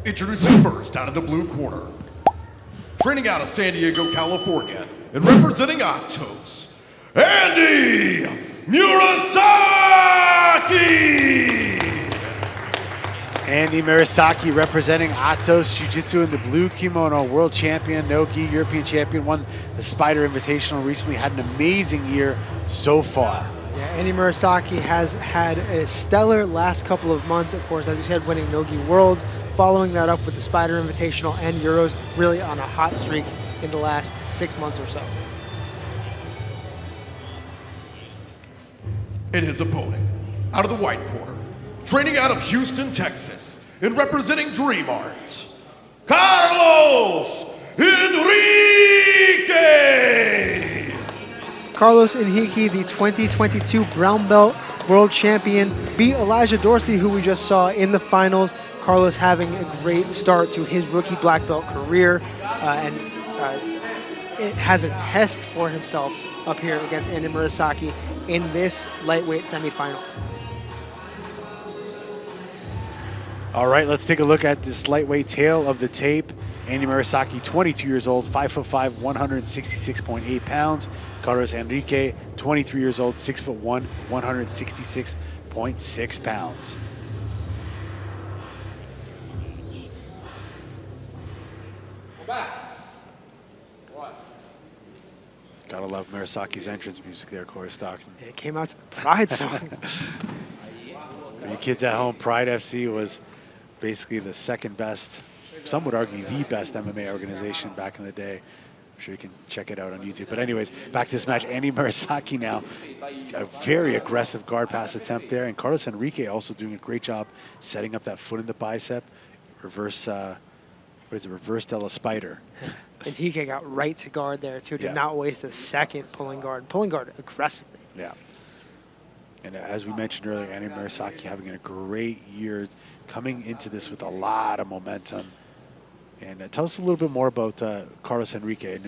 Introducing first out of the blue corner. Training out of San Diego, California, and representing Atos, Andy Murasaki! Andy Murasaki representing Atos Jiu-Jitsu in the blue kimono, world champion, no-gi, European champion, won the Spider Invitational recently, had an amazing year so far. Yeah, Andy Murasaki has had a stellar last couple of months, of course, as you said, winning no-gi worlds, following that up with the Spider Invitational and Euros, really on a hot streak in the last 6 months or so. And his opponent, out of the white corner, training out of Houston, Texas, and representing Dream Art, Carlos Henrique! Carlos Henrique, the 2022 brown belt world champion, beat Elijah Dorsey, who we just saw in the finals. Carlos having a great start to his rookie black belt career, and it has a test for himself up here against Andy Murasaki in this lightweight semifinal. All right, let's take a look at this lightweight tail of the tape. Andy Murasaki, 22 years old, 5'5", 166.8 pounds. Carlos Henrique, 23 years old, 6'1", 166.6 pounds. Gotta love Murasaki's entrance music there, Corey Stockton. It came out to the Pride song. For you kids at home, Pride FC was basically the second best, some would argue the best MMA organization back in the day. I'm sure you can check it out on YouTube. But anyways, back to this match. Andy Murasaki now, a very aggressive guard pass attempt there. And Carlos Henrique also doing a great job setting up that foot in the bicep. Reverse, what is it, reverse de la Spider. Henrique got right to guard there, too. Did not waste a second pulling guard aggressively. Yeah. And as we mentioned earlier, Andy Murasaki having a great year, coming into this with a lot of momentum. And tell us a little bit more about Carlos Henrique.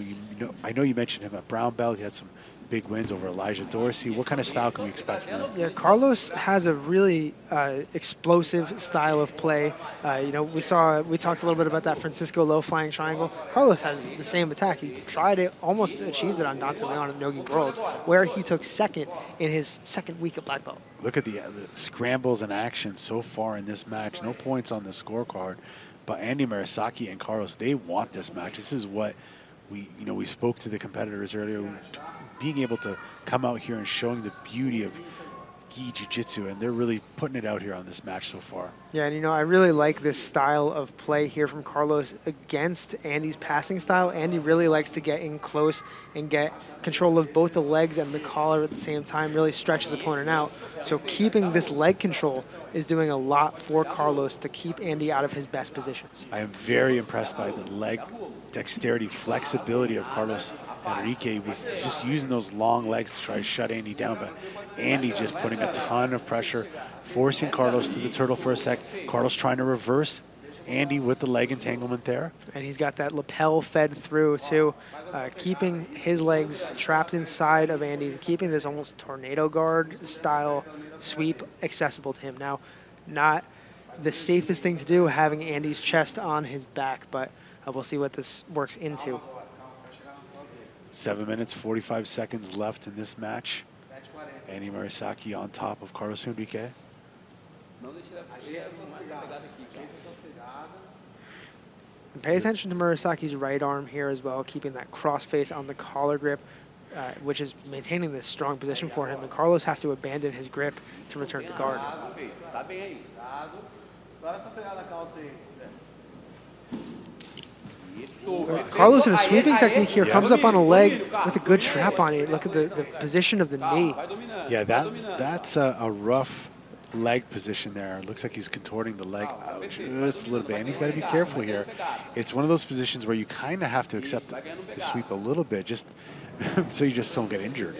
I know you mentioned him at brown belt. He had some big wins over Elijah Dorsey. What kind of style can we expect from him? Yeah, Carlos has a really explosive style of play. You know, we talked a little bit about that Francisco low flying triangle. Carlos has the same attack. He tried it, almost achieved it on Dante Leon at Nogi Worlds, where he took second in his second week of black belt. Look at the scrambles in action so far in this match. No points on the scorecard, but Andy Murasaki and Carlos, they want this match. This is what we spoke to the competitors earlier, being able to come out here and showing the beauty of gi jiu-jitsu, and they're really putting it out here on this match so far. Yeah, and I really like this style of play here from Carlos against Andy's passing style. Andy really likes to get in close and get control of both the legs and the collar at the same time, really stretch his opponent out. So keeping this leg control is doing a lot for Carlos to keep Andy out of his best positions. I am very impressed by the leg dexterity, flexibility of Carlos Henrique. He was just using those long legs to try to shut Andy down, but Andy just putting a ton of pressure, forcing Carlos to the turtle for a sec. Carlos trying to reverse Andy with the leg entanglement there. And he's got that lapel fed through too, keeping his legs trapped inside of Andy, keeping this almost tornado guard style sweep accessible to him. Now, not the safest thing to do, having Andy's chest on his back, but we'll see what this works into. 7 minutes, 45 seconds left in this match. Andy Murasaki on top of Carlos Henrique. And pay attention to Murasaki's right arm here as well, keeping that cross face on the collar grip, which is maintaining this strong position for him. And Carlos has to abandon his grip to return to guard. Carlos in a sweeping technique here, comes up on a leg with a good trap on it. Look at the position of the knee. Yeah, that's a rough leg position there. It looks like he's contorting the leg out just a little bit, and he's got to be careful here. It's one of those positions where you kind of have to accept the sweep a little bit, just so you just don't get injured.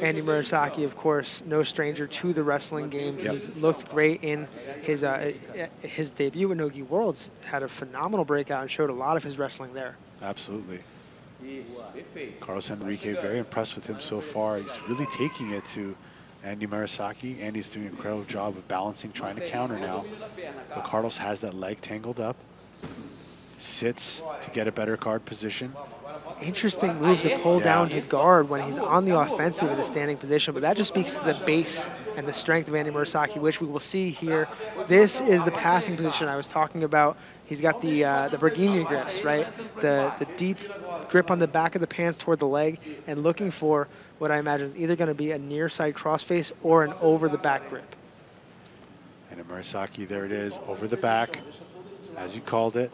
Andy Murasaki, of course, no stranger to the wrestling game. Yep. He's looked great in his debut at Nogi Worlds. Had a phenomenal breakout and showed a lot of his wrestling there. Absolutely. Carlos Henrique, very impressed with him so far. He's really taking it to Andy Murasaki. Andy's doing an incredible job of balancing, trying to counter now. But Carlos has that leg tangled up. Sits to get a better guard position. Interesting move to pull down to guard when he's on the offensive in a standing position, but that just speaks to the base and the strength of Andy Murasaki, which we will see here. This is the passing position I was talking about. He's got the Virginia grips, right? The deep grip on the back of the pants toward the leg, and looking for what I imagine is either going to be a near side crossface or an over the back grip. And a Murasaki, there it is, over the back, as you called it.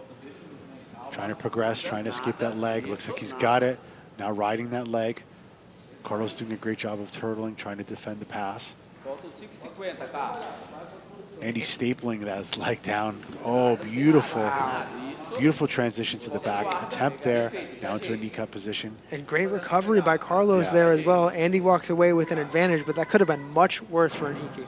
Trying to progress, trying to escape that leg. Looks like he's got it. Now riding that leg. Carlos doing a great job of turtling, trying to defend the pass. Andy stapling that leg down. Oh, beautiful. Beautiful transition to the back. Attempt there, down to a knee cut position. And great recovery by Carlos there as well. Andy walks away with an advantage, but that could have been much worse for Henrique.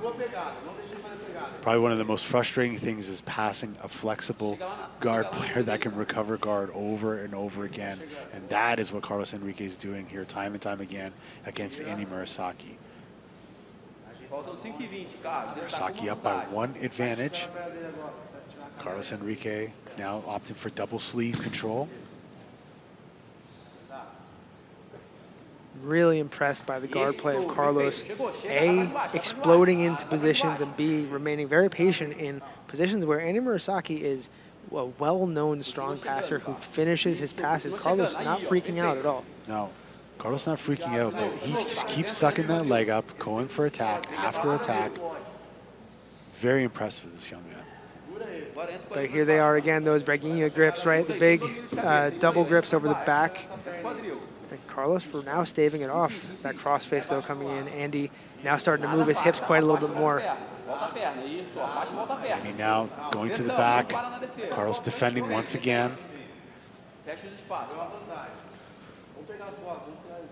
Probably one of the most frustrating things is passing a flexible guard player that can recover guard over and over again. And that is what Carlos Henrique is doing here time and time again against Andy Murasaki. Murasaki up by 1 advantage. Carlos Henrique now opting for double sleeve control. Really impressed by the guard play of Carlos. A, exploding into positions, and B, remaining very patient in positions where Andy Murasaki is a well-known strong passer who finishes his passes. Carlos not freaking out at all. No, Carlos not freaking out, but he just keeps sucking that leg up, going for attack after attack. Very impressed with this young man. But here they are again, those Braguinha grips, right? The big double grips over the back. And Carlos for now staving it off. That crossface though coming in. Andy now starting to move his hips quite a little bit more. Andy now going to the back. Carlos defending once again.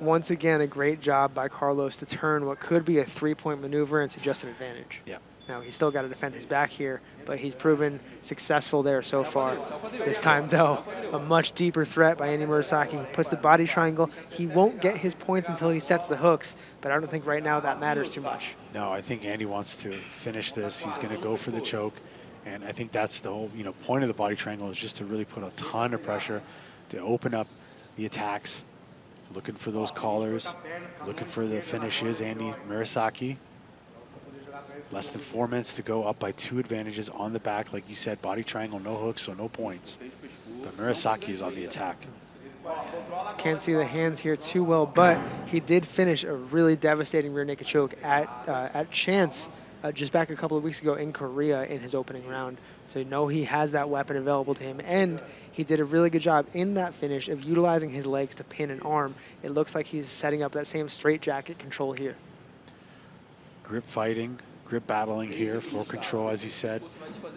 Once again, a great job by Carlos to turn what could be a 3-point maneuver into just an advantage. Yeah. Now, he's still got to defend his back here, but he's proven successful there so far. This time, though, a much deeper threat by Andy Murasaki. He puts the body triangle. He won't get his points until he sets the hooks, but I don't think right now that matters too much. No, I think Andy wants to finish this. He's going to go for the choke, and I think that's the whole point of the body triangle is just to really put a ton of pressure to open up the attacks, looking for those collars, looking for the finishes. Andy Murasaki. Less than 4 minutes to go, up by 2 advantages on the back. Like you said, body triangle, no hooks, so no points. But Murasaki is on the attack. Can't see the hands here too well, but he did finish a really devastating rear naked choke at Chance just back a couple of weeks ago in Korea in his opening round. So you know he has that weapon available to him, and he did a really good job in that finish of utilizing his legs to pin an arm. It looks like he's setting up that same straitjacket control here. Grip fighting. Grip battling here for control, as you said.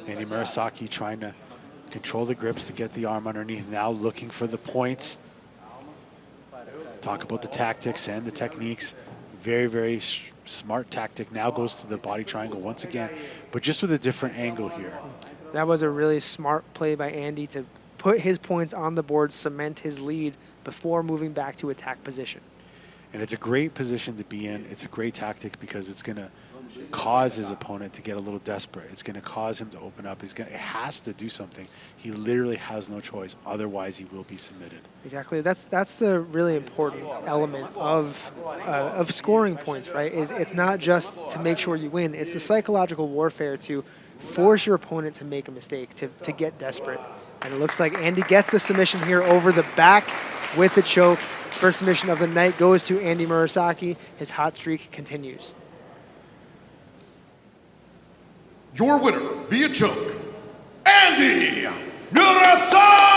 Andy Murasaki trying to control the grips to get the arm underneath, now looking for the points. Talk about the tactics and the techniques. Very, very smart tactic. Now goes to the body triangle once again, but just with a different angle here. That was a really smart play by Andy to put his points on the board, cement his lead before moving back to attack position. And it's a great position to be in. It's a great tactic because it's going to cause his opponent to get a little desperate. It's going to cause him to open up. It has to do something. He literally has no choice. Otherwise, he will be submitted. Exactly. That's the really important element of scoring points, right? It's not just to make sure you win. It's the psychological warfare to force your opponent to make a mistake, to get desperate. And it looks like Andy gets the submission here over the back with the choke. First submission of the night goes to Andy Murasaki. His hot streak continues. Your winner via choke, Andy Murasaki!